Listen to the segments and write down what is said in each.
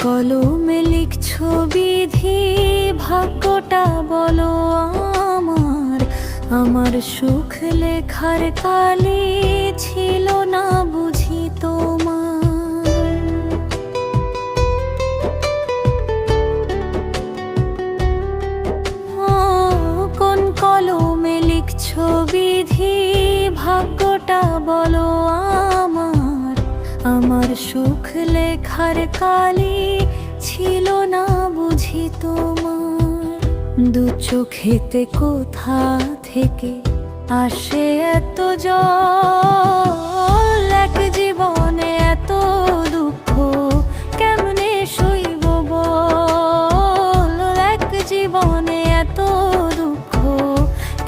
কলমে লিখছো বিধি, ভাগ্যটা বলো আমার। আমার সুখ লেখার কালি ছিল না বুঝি তোমার। কোন কলমে লিখছো বিধি, ভাগ্যটা বলো আমার। আমার সুখ লেখার কালি ছিল না বুঝি তোমার। দু চোখেতে কোথা থেকে আসে এত জল, এক জীবনে এত দুঃখ কেমনে সইব বল। এক জীবনে এত দুঃখ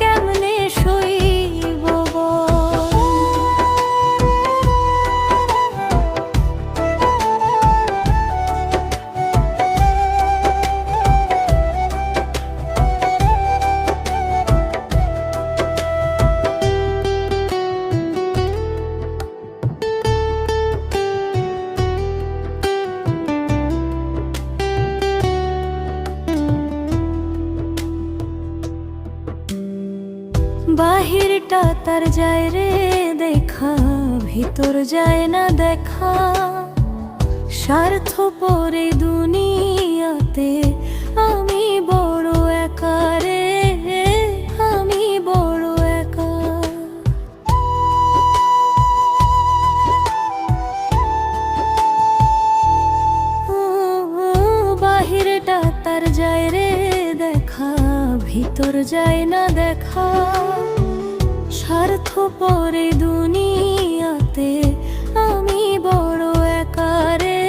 কেমনে সইব বল। বাহিরটা তার যায় রে দেখা, ভিতর যায় না দেখা। স্বার্থপর এই দুনিয়াতে আমি বড় একা রে, আমি বড় একা। বাহিরটা তার যায় রে দেখা, ভিতর যায় না দেখা। স্বার্থপর এই দুনিয়াতে আমি বড় একা রে,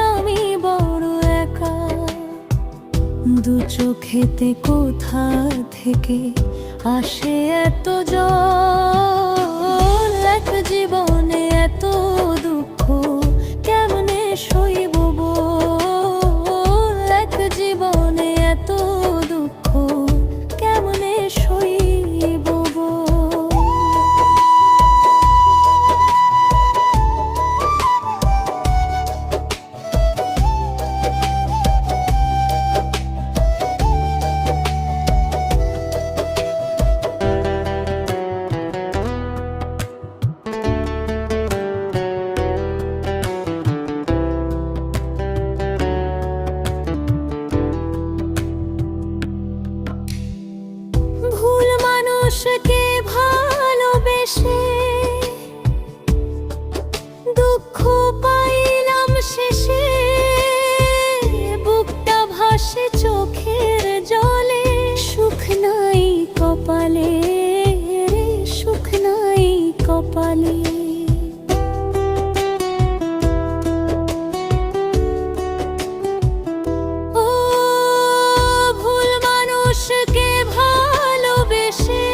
আমি বড় একা। দু চোখেতে কোথা থেকে আসে এত জল, এক জীবনে এত দুঃখ কেমনে সইব বল। এক জীবনে এত দুঃখ কেমনে সইব বল। ভুল মানুষকে ভালোবেসে দুঃখ পাইলাম শেষে। বুকটা ভাসে চোখের জলে, সুখ নাই কপালে রে, সুখ নাই কপালে। ও ভুল মানুষকে ভালোবেসে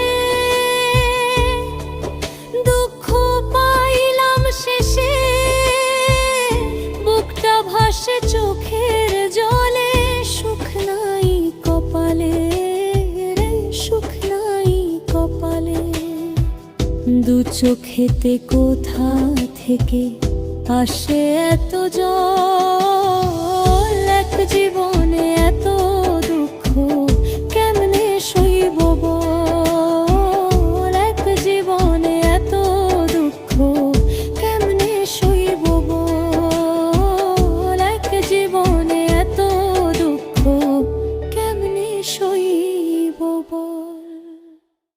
দুঃখ পাইলাম শেষে। বুকটা ভাসে চোখের জলে, সুখ নাই কপালে রে, সুখ নাই কপালে। দু চোখেতে কোথা থেকে আসে এত জল, এক জীবন